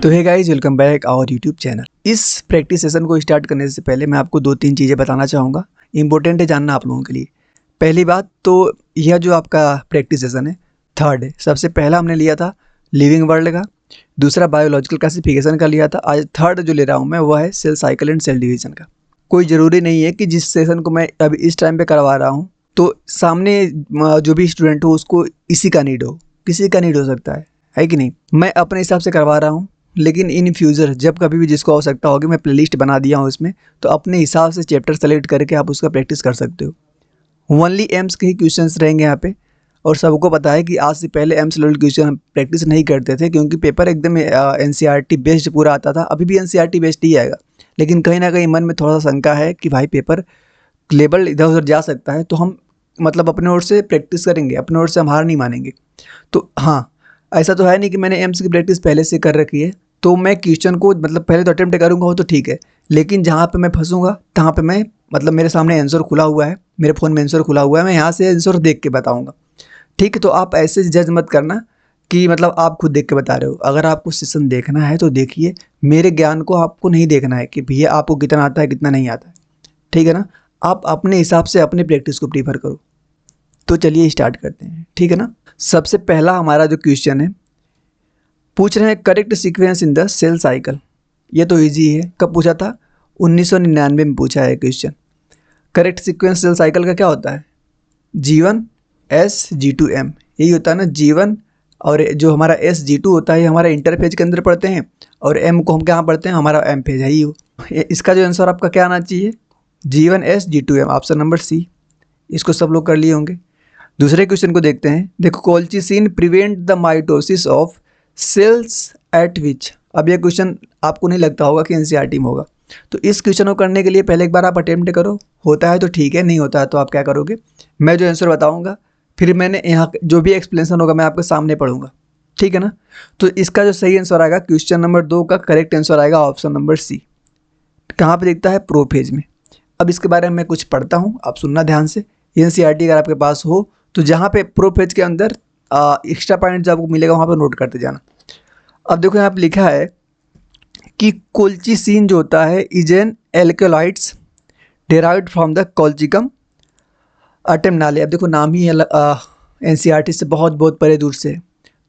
तो hey guys, welcome back our YouTube channel. इस practice session को स्टार्ट करने से पहले मैं आपको 2-3 चीज़ें बताना चाहूँगा। इंपॉर्टेंट है जानना आप लोगों के लिए। पहली बात तो यह जो आपका प्रैक्टिस सेशन है, थर्ड है। सबसे पहला हमने लिया था लिविंग वर्ल्ड का, दूसरा बायोलॉजिकल क्लासिफिकेशन का लिया था। आज थर्ड जो ले रहा हूँ मैं वह है cell cycle and cell division का। कोई ज़रूरी नहीं है कि जिस सेशन को मैं अभी इस टाइम पे करवा रहा हूँ तो सामने जो भी स्टूडेंट हो उसको इसी का नीड हो, किसी का नीड हो सकता है कि नहीं। मैं अपने हिसाब से करवा रहा हूँ, लेकिन इन फ्यूचर जब कभी भी जिसको आवश्यकता होगी मैं प्लेलिस्ट बना दिया हूँ इसमें, तो अपने हिसाब से चैप्टर सेलेक्ट करके आप उसका प्रैक्टिस कर सकते हो। ओनली एम्स के ही क्वेश्चंस रहेंगे यहाँ पे। और सबको पता है कि आज से पहले एम्स लेवल क्वेश्चन हम प्रैक्टिस नहीं करते थे, क्योंकि पेपर एकदम एनसीईआरटी बेस्ड पूरा आता था। अभी भी एनसीईआरटी बेस्ड ही आएगा, लेकिन कहीं ना कहीं मन में थोड़ा सा शंका है कि भाई पेपर लेवल इधर उधर जा सकता है, तो हम मतलब अपने ओर से प्रैक्टिस करेंगे, अपने ओर से हम हार नहीं मानेंगे। तो हाँ, ऐसा तो है नहीं कि मैंने एम्स की प्रैक्टिस पहले से कर रखी है तो मैं क्वेश्चन को मतलब पहले तो अटेम्प्ट करूँगा, वो तो ठीक है, लेकिन जहाँ पे मैं फंसूंगा तहाँ पे मैं मतलब मेरे सामने आंसर खुला हुआ है, मेरे फ़ोन में आंसर खुला हुआ है, मैं यहाँ से आंसर देख के बताऊँगा। ठीक है, तो आप ऐसे जज मत करना कि मतलब आप खुद देख के बता रहे हो। अगर आपको सेशन देखना है तो देखिए, मेरे ज्ञान को आपको नहीं देखना है कि भैया आपको कितना आता है कितना नहीं आता है। ठीक है ना, आप अपने हिसाब से अपनी प्रैक्टिस को प्रीफर करो। तो चलिए स्टार्ट करते हैं, ठीक है ना। सबसे पहला हमारा जो क्वेश्चन है, पूछ रहे हैं correct sequence in the cell cycle. ये तो इजी है, कब पूछा था? 1999 में पूछा है question. Correct sequence cell cycle का क्या होता है? G1 S G2 M, यही होता है ना। G1 और जो हमारा S G2 होता है हमारा इंटरफेज के अंदर पढ़ते हैं, और M को हम कहाँ पढ़ते हैं? हमारा एम फेज है ही हो। इसका जो आंसर आपका क्या आना चाहिए? G1 S G2 M, option number C. इसको सब लोग कर लिए होंगे। दूसरे क्वेश्चन को देखते हैं। देखो, colchicine prevent the mitosis of cells at which. अब ये क्वेश्चन आपको नहीं लगता होगा कि एनसीईआरटी में होगा, तो इस क्वेश्चन को करने के लिए पहले एक बार आप अटेम्प्ट करो। होता है तो ठीक है, नहीं होता है तो आप क्या करोगे, मैं जो आंसर बताऊंगा फिर मैंने यहाँ जो भी एक्सप्लेनेशन होगा मैं आपके सामने पढ़ूंगा, ठीक है ना। तो इसका जो सही आंसर आएगा क्वेश्चन नंबर 2 का करेक्ट आंसर आएगा ऑप्शन नंबर सी। कहाँ पर दिखता है? प्रोफेज में। अब इसके बारे में मैं कुछ पढ़ता हूँ, आप सुनना ध्यान से। एनसीईआरटी अगर आपके पास हो तो जहाँ पे प्रोफेज के अंदर एक्स्ट्रा पॉइंट जब आपको मिलेगा वहाँ पर नोट करते जाना। अब देखो यहाँ पे लिखा है कि कोल्चिसिन जो होता है is an alkaloids derived from the colchicum autumnale. अब देखो नाम ही एनसीईआरटी से बहुत बहुत परे दूर से,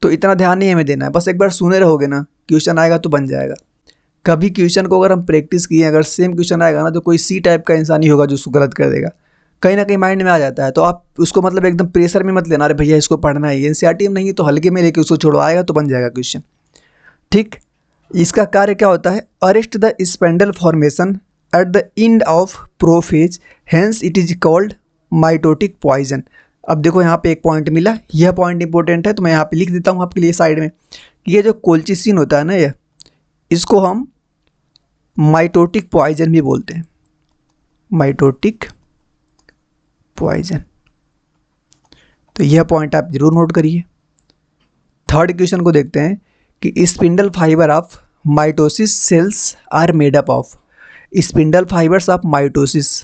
तो इतना ध्यान नहीं हमें देना है, बस एक बार सुने रहोगे ना, क्वेश्चन आएगा तो बन जाएगा। कभी क्वेश्चन को अगर हम प्रैक्टिस किए, अगर सेम क्वेश्चन आएगा ना तो कोई सी टाइप का इंसान ही होगा जो उसको गलत कर देगा, कहीं ना कहीं माइंड में आ जाता है। तो आप उसको मतलब एकदम प्रेशर में मत लेना, अरे भैया इसको पढ़ना है, एनसीईआरटी में नहीं तो हल्के में लेके उसको छोड़ो, आएगा तो बन जाएगा क्वेश्चन। ठीक, इसका कार्य क्या होता है? Arrest the spindle formation at the end of prophase, hence it is called mitotic poison. अब देखो यहाँ पे एक पॉइंट मिला, यह पॉइंट इंपॉर्टेंट है, तो मैं यहाँ पे लिख देता हूँ आपके लिए साइड में। ये जो कोल्चिसिन होता है ना, यह इसको हम माइटोटिक पॉइजन भी बोलते हैं, माइटोटिक पॉइजन। तो यह पॉइंट आप जरूर नोट करिए। थर्ड क्वेश्चन को देखते हैं कि spindle fibre of mitosis cells are made up of. Spindle fibres of mitosis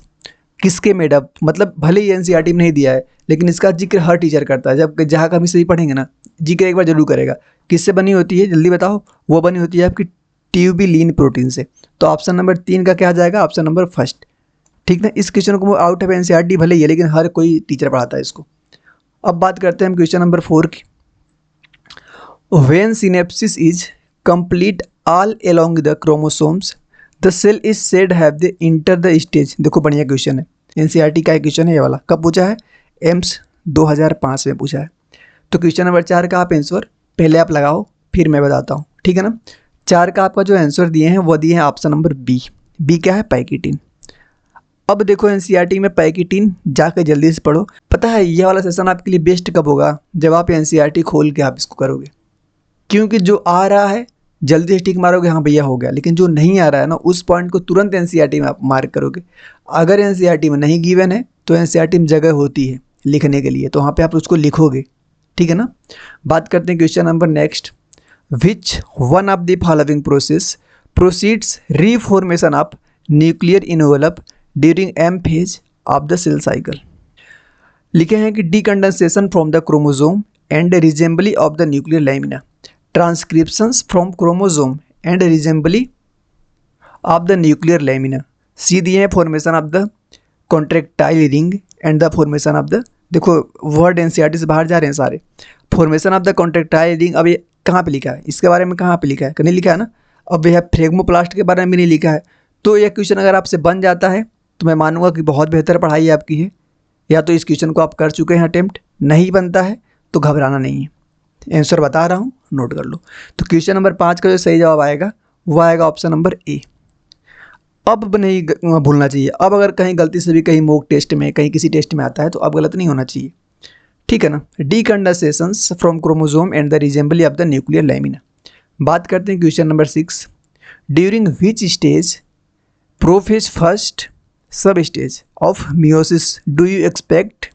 किसके मेड अप, मतलब भले ही एनसीईआरटी में नहीं दिया है लेकिन इसका जिक्र हर टीचर करता है। जब जहाँ कभी से भी पढ़ेंगे ना, जिक्र एक बार जरूर करेगा। किससे बनी होती है जल्दी बताओ? वो बनी होती है आपकी ट्यूबिलिन प्रोटीन से। तो ऑप्शन नंबर 3 का क्या आ जाएगा? Option number first. ठीक ना, इस क्वेश्चन को आउट ऑफ एनसीईआरटी भले ही है लेकिन हर कोई टीचर पढ़ाता है इसको। अब बात करते हैं हम क्वेश्चन नंबर 4 की। When synapsis is complete all along the chromosomes the cell is said have the enter the stage. देखो बढ़िया क्वेश्चन है, एनसीईआरटी का एक क्वेश्चन है ये वाला। कब पूछा है? एम्स 2005 में पूछा है। तो क्वेश्चन नंबर 4 का आप आंसर पहले आप लगाओ, फिर मैं बताता हूँ, ठीक है ना। 4 का आपका जो आंसर दिए हैं वो दिए हैं ऑप्शन नंबर बी। बी क्या है? पैकिटिन। अब देखो एनसीईआरटी में पैकिटिन जाकर जल्दी से पढ़ो। पता है ये वाला सेशन आपके लिए बेस्ट कब होगा? जब आप एनसीईआरटी खोल के आप इसको करोगे, क्योंकि जो आ रहा है जल्दी से टिक मारोगे, हाँ भैया हो गया, लेकिन जो नहीं आ रहा है ना उस पॉइंट को तुरंत एनसीईआरटी में आप मार्क करोगे। अगर एनसीईआरटी में नहीं गिवन है तो एनसीईआरटी में जगह होती है लिखने के लिए, तो वहाँ पे आप उसको लिखोगे, ठीक है ना। बात करते हैं question number next. Which one of the following process proceeds reformation of nuclear envelope during M phase of the cell cycle. लिखे हैं कि decondensation from the chromosome and reassembly of the nuclear lamina, transcriptions from chromosome and reassembly of the nuclear lamina. C दिए हैं formation of the contractile ring and the formation of the, देखो word NCERT से बाहर जा रहे हैं सारे। Formation of the contractile ring, अब ये कहाँ पे लिखा है, इसके बारे में कहाँ पे लिखा है, नहीं लिखा है ना। अब यह फ्रेगमोप्लास्ट के बारे में भी नहीं लिखा है। तो यह क्वेश्चन अगर आपसे बन जाता है तो मैं मानूंगा कि बहुत बेहतर पढ़ाई आपकी है, या तो इस क्वेश्चन को आप कर चुके हैं अटेम्प्ट। नहीं बनता है तो घबराना नहीं है, आंसर बता रहा हूँ, नोट कर लो। तो क्वेश्चन नंबर 5 का जो सही जवाब आएगा वो आएगा ऑप्शन नंबर ए। अब नहीं भूलना चाहिए, अब अगर कहीं गलती से भी कहीं मॉक टेस्ट में, कहीं किसी टेस्ट में आता है तो अब गलत नहीं होना चाहिए, ठीक है ना। Decondensations from chromosome and the reassembly of the nuclear lamina. बात करते हैं question number 6। During which stage, prophase first sub stage of meiosis do you expect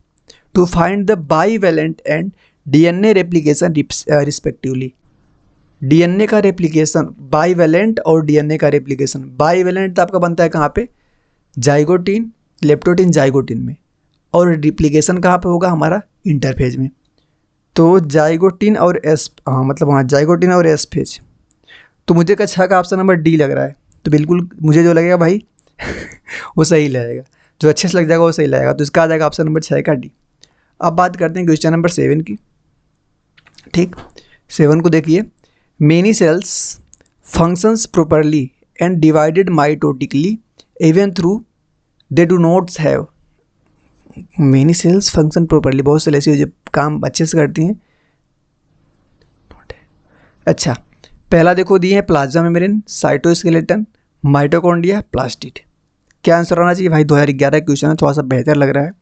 to find the bivalent and DNA replication respectively. DNA का replication, bivalent और DNA का replication. Bivalent तो आपका बनता है कहाँ पे, जाइगोटीन, लेप्टोटीन जाइगोटीन में, और रिप्लिकेशन कहाँ पे होगा हमारा, इंटरफेज में। तो जाइगोटीन और एस, हाँ मतलब हाँ जाइगोटीन और एस फेज। तो मुझे कक्षा का ऑप्शन नंबर डी लग रहा है, तो बिल्कुल मुझे जो लगेगा भाई वो सही लगेगा, जो अच्छे से लग जाएगा वो सही लगेगा। तो इसका आ जाएगा ऑप्शन नंबर 6 का डी। अब बात करते हैं क्वेश्चन नंबर 7 की, ठीक। 7 को देखिए, many cells functions properly and divided mitotically even through they do not have. Many cells function properly, बहुत से ऐसी जो काम अच्छे से करती हैं। अच्छा, पहला देखो दिए हैं plasma membrane, cytoskeleton, mitochondria, plastid. क्या आंसर आना चाहिए भाई, 2011 क्वेश्चन है, थोड़ा सा बेहतर लग रहा है।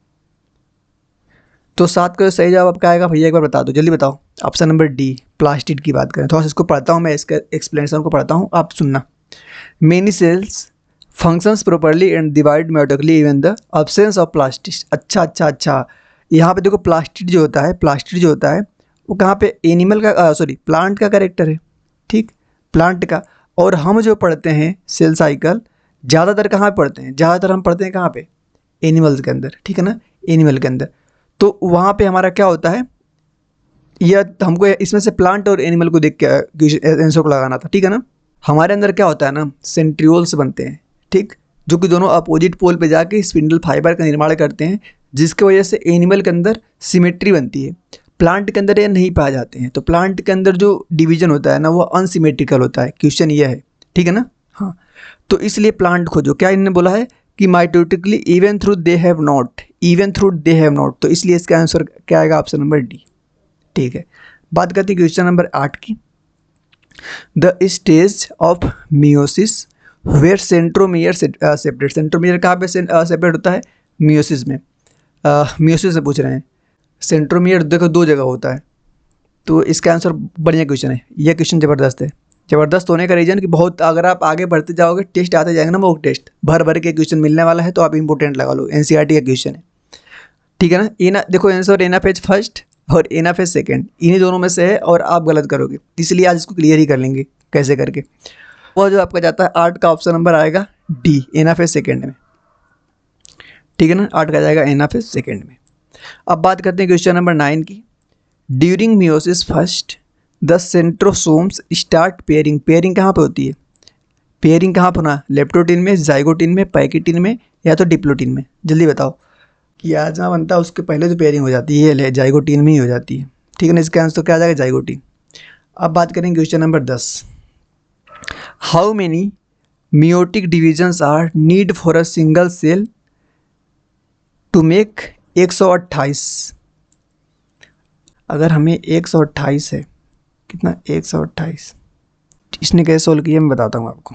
तो 7 का सही जवाब आपका आएगा भैया, एक बार बता दो, जल्दी बताओ। ऑप्शन नंबर डी, प्लास्टिड की बात करें। थोड़ा सा इसको पढ़ता हूँ मैं, इसका एक्सप्लेनेशन को पढ़ता हूँ, आप सुनना। Many cells functions properly and divide mitotically even the absence of plastid. अच्छा, यहाँ पे देखो प्लास्टिड जो होता है, प्लास्टिड जो होता है वो कहाँ पे, एनिमल का सॉरी प्लांट का कैरेक्टर है, ठीक, प्लांट का। और हम जो पढ़ते हैं सेल साइकिल ज़्यादातर कहाँ पे पढ़ते हैं, ज़्यादातर हम पढ़ते हैं कहाँ पे, एनिमल्स के अंदर, ठीक है ना, एनिमल के अंदर। तो वहाँ पे हमारा क्या होता है, यह हमको इसमें से प्लांट और एनिमल को देख के आंसर को लगाना था, ठीक है ना। हमारे अंदर क्या होता है ना, सेंट्रियोल्स बनते हैं, ठीक, जो कि दोनों अपोजिट पोल पे जाके स्पिंडल फाइबर का निर्माण करते हैं, जिसकी वजह से एनिमल के अंदर सिमेट्री बनती है। प्लांट के अंदर ये नहीं पाए जाते हैं। तो प्लांट के अंदर जो डिवीजन होता है ना वो अनसिमेट्रिकल होता है, क्वेश्चन ये है, ठीक है ना। हाँ, तो इसलिए प्लांट खोजो, क्या इन्होंने बोला है कि mitotically even through they have not, even through they have not. तो इसलिए इसका आंसर क्या आएगा, ऑप्शन नंबर डी, ठीक है। बात करते हैं क्वेश्चन नंबर 8 की। The stage of meiosis where centromere separate. Centromere कहाँ पे सेपरेट होता है, मियोसिस में। मियोसिस से पूछ रहे हैं। सेंट्रोमियर देखो 2 जगह होता है। तो इसका आंसर बढ़िया क्वेश्चन है, यह क्वेश्चन ज़बरदस्त है। ज़बरदस्त होने का रीज़न कि बहुत अगर आप आगे बढ़ते जाओगे, टेस्ट आते जाएंगे ना, मॉक टेस्ट भर भर के क्वेश्चन मिलने वाला है, तो आप इंपॉर्टेंट लगा लो, एनसीईआरटी का क्वेश्चन है, ठीक है ना। एना देखो आंसर एना फेज फर्स्ट और एना फेज सेकेंड, इन्हीं दोनों में से है, और आप गलत करोगे, इसलिए आज इसको क्लियर ही कर लेंगे कैसे करके। वो जो आपका जाता है 8 का ऑप्शन नंबर आएगा डी, एना फेज सेकेंड में, ठीक है ना। 8 का जाएगा एना फेज सेकेंड में। अब बात करते हैं क्वेश्चन नंबर 9 की। During meiosis first the centrosomes start pairing. Pairing कहाँ पे होती है, पेयरिंग कहाँ पर होना, लेप्टोटीन में, जाइगोटीन में, पैकेटीन में, या तो डिप्लोटीन में। जल्दी बताओ कि यहाँ जहाँ बनता है उसके पहले जो पेयरिंग हो जाती है ये जाइगोटीन में ही हो जाती है, ठीक है ना। इसका आंसर तो क्या आ जाएगा, जाइगोटीन। अब बात करेंगे question number 10। How many meiotic divisions are need for a single cell to make 128। अगर हमें 128 है, कितना 128, इसने कैसे सोल्व किया मैं बताता हूँ आपको।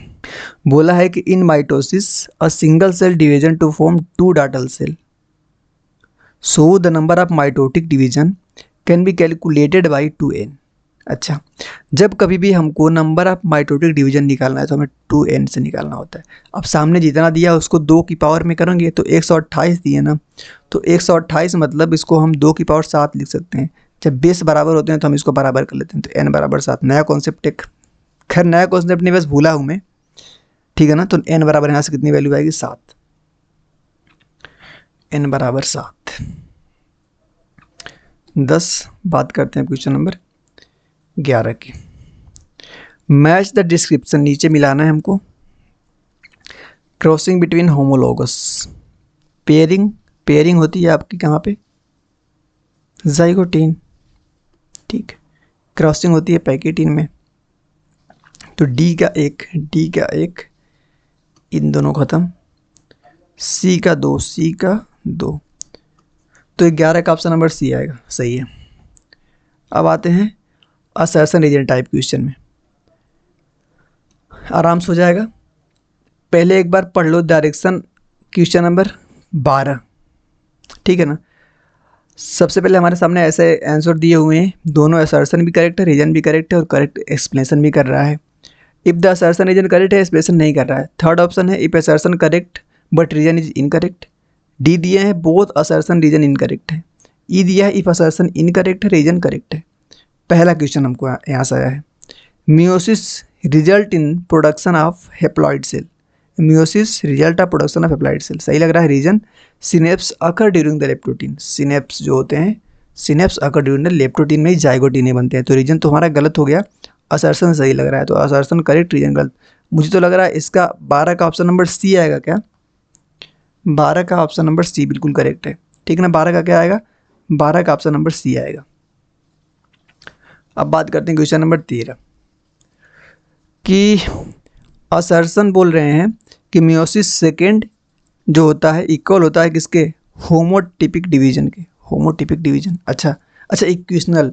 बोला है कि in mitosis a single cell division to form 2 daughter cell, so the number of mitotic division can be calculated by 2n। अच्छा, जब कभी भी हमको नंबर ऑफ माइटोटिक डिवीजन निकालना है तो हमें 2n से निकालना होता है। अब सामने जितना दिया उसको 2 की पावर में करेंगे तो 128 दिए ना, तो 128 मतलब इसको हम 2 की पावर 7 लिख सकते हैं। जब बेस बराबर होते हैं तो हम इसको बराबर कर लेते हैं, तो n बराबर 7। नया कॉन्सेप्ट एक, खैर नया कॉन्सेप्ट नहीं, बस भूला हूँ मैं, ठीक है ना। तो n बराबर यहाँ से कितनी वैल्यू आएगी, 7, n बराबर 7। 10 बात करते हैं क्वेश्चन नंबर 11 की। मैच द डिस्क्रिप्शन नीचे मिलाना है हमको। Crossing between homologous, pairing, pairing होती है आपकी कहाँ पे, जाइगोटीन, ठीक। क्रॉसिंग होती है पैकेटीन में। तो डी का एक, इन दोनों खत्म, सी का 2, सी का 2, तो 11 का ऑप्शन नंबर सी आएगा, सही है। अब आते हैं असर्शन रीजन टाइप क्वेश्चन में, आराम से हो जाएगा। पहले एक बार पढ़ लो डायरेक्शन क्वेश्चन नंबर 12, ठीक है ना। सबसे पहले हमारे सामने ऐसे आंसर दिए हुए हैं, दोनों असर्शन भी करेक्ट है, रीजन भी करेक्ट है और करेक्ट एक्सप्लेनेशन भी कर रहा है। If the assertion reason correct है, एक्सप्लेनेशन नहीं कर रहा है। थर्ड ऑप्शन है if assertion correct but reason is incorrect. D दिए हैं बोथ असर्शन रीजन इनकरेक्ट है। ई दिया है इफ असर्शन इनकरेक्ट है, रीजन करेक्ट है। पहला क्वेश्चन हमको यहाँ से आया है, meiosis result in production of haploid cell. Meiosis result of production of haploid cell, सही लग रहा है। Reason synapse occur during the leptotene, synapse जो होते हैं synapse occur during the leptotene में ही जाइगोटीन बनते हैं। तो रीजन तो हमारा गलत हो गया, असर्शन सही लग रहा है। तो असर्शन करेक्ट, रीजन गलत। मुझे तो लग रहा है इसका 12 का ऑप्शन नंबर सी आएगा क्या, 12 का ऑप्शन नंबर सी बिल्कुल करेक्ट है, ठीक है ना। 12 का क्या आएगा, 12 का ऑप्शन नंबर सी आएगा। अब बात करते हैं क्वेश्चन नंबर 13 कि असर्शन बोल रहे हैं कि मियोसिस सेकेंड जो होता है इक्वल होता है किसके, होमोटिपिक डिवीजन के, होमोटिपिक डिवीजन। अच्छा, इक्वेशनल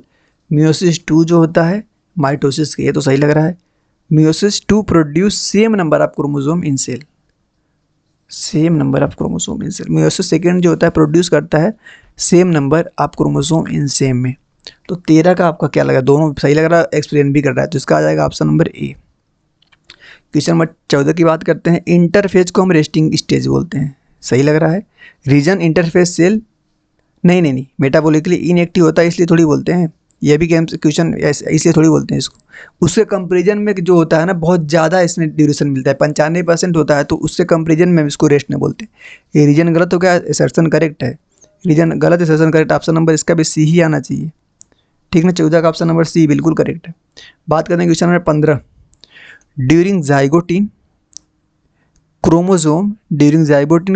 मियोसिस 2 जो होता है माइटोसिस के, ये तो सही लग रहा है। Meiosis 2 produce same number of chromosome in cell, same number of chromosome in cell. Meiosis second जो होता है प्रोड्यूस करता है same number of chromosome in same में। तो 13 का आपका क्या लगा, दोनों सही लग रहा है, एक्सप्लेन भी कर रहा है, तो इसका आ जाएगा option number A. Question number 14 की बात करते हैं, इंटरफेज को हम रेस्टिंग स्टेज बोलते हैं, सही लग रहा है। रीजन इंटरफेज सेल नहीं, मेटाबॉलिकली इनएक्टिव होता है इसलिए थोड़ी बोलते हैं, ये भी क्वेश्चन इसलिए थोड़ी बोलते हैं इसको। उसके कंपेरिजन में जो होता है ना बहुत ज़्यादा इसमें ड्यूरेशन मिलता है, 95% होता है, तो उससे कंपेरिजन में इसको रेस्ट नहीं बोलते। ये रीजन गलत हो गया, असर्शन करेक्ट है। रीजन गलत, असर्शन करेक्ट, ऑप्शन नंबर इसका भी सी ही आना चाहिए, ठीक ना। 14 का ऑप्शन नंबर सी बिल्कुल करेक्ट है। बात करते हैं question number 15, during zygotene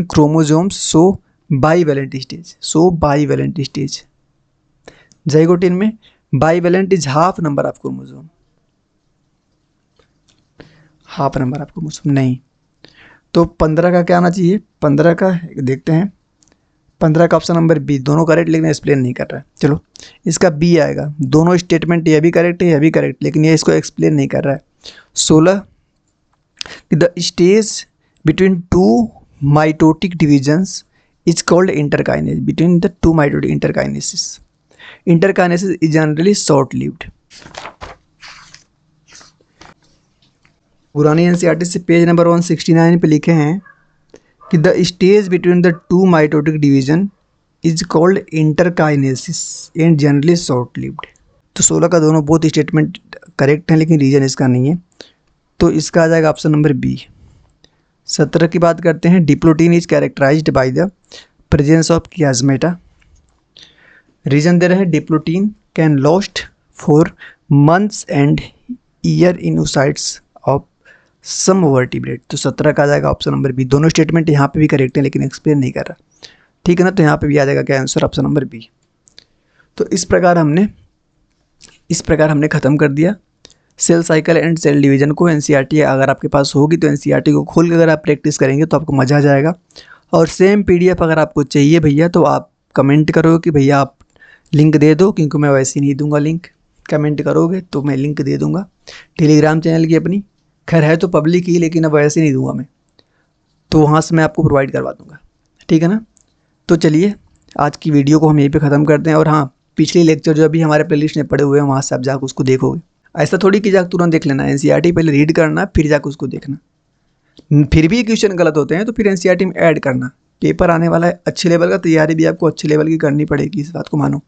chromosomes show bivalent stage, zygotene में bivalent is half number of chromosome, नहीं। तो 15 का क्या आना चाहिए, 15 का देखते हैं, 15 का ऑप्शन नंबर बी, दोनों करेक्ट लेकिन एक्सप्लेन नहीं कर रहा है। चलो इसका बी आएगा, दोनों स्टेटमेंट ये भी करेक्ट है ये भी करेक्ट, लेकिन ये इसको एक्सप्लेन नहीं कर रहा है। 16, the stage between two mitotic divisions is called interkinesis, between the two mitotic interkinesis is generally short lived. पुरानी एनसीईआरटी से पेज नंबर 169 पे लिखे हैं कि the stage between the two mitotic division is called interkinesis and generally short lived. तो 16 का दोनों बहुत स्टेटमेंट करेक्ट हैं लेकिन रीजन इसका नहीं है, तो इसका आ जाएगा ऑप्शन नंबर बी। 17 की बात करते हैं, diplotene is characterised by the presence of chiasmata. Reason दे रहे हैं diplotene can lost for months and year in oocytes of some vertebrate. तो 17 का आ जाएगा ऑप्शन नंबर बी। दोनों स्टेटमेंट यहाँ पे भी करेक्ट है लेकिन एक्सप्लेन नहीं कर रहा, ठीक है ना। तो यहाँ पे भी आ जाएगा क्या आंसर, ऑप्शन नंबर बी। तो इस प्रकार हमने ख़त्म कर दिया cell cycle and cell division को। एनसीईआरटी अगर आपके पास होगी तो एनसीईआरटी को खोल के अगर आप प्रैक्टिस करेंगे तो आपको मज़ा आ जाएगा। और सेम पीडीएफ अगर आपको चाहिए भैया तो आप कमेंट करो कि भैया आप लिंक दे दो, क्योंकि मैं वैसे ही नहीं दूंगा लिंक, कमेंट करोगे तो मैं लिंक दे दूंगा टेलीग्राम चैनल की अपनी, खैर है तो पब्लिक ही लेकिन अब वैसे नहीं दूंगा मैं, तो वहाँ से मैं आपको प्रोवाइड करवा दूंगा, ठीक है ना। तो चलिए आज की वीडियो को हम यहीं पे ख़त्म करते हैं। और हाँ, पिछले लेक्चर जो अभी हमारे प्लेलिस्ट में पड़े हुए हैं वहाँ से आप जाकर उसको देखोगे। ऐसा थोड़ी कि जाकर तुरंत देख लेना, एनसीईआरटी पहले रीड करना फिर जाकर उसको देखना। फिर भी क्वेश्चन गलत होते हैं तो फिर एनसीईआरटी में ऐड करना। पेपर आने वाला है अच्छे लेवल का, तैयारी भी आपको अच्छे लेवल की करनी पड़ेगी, इस बात को मानो।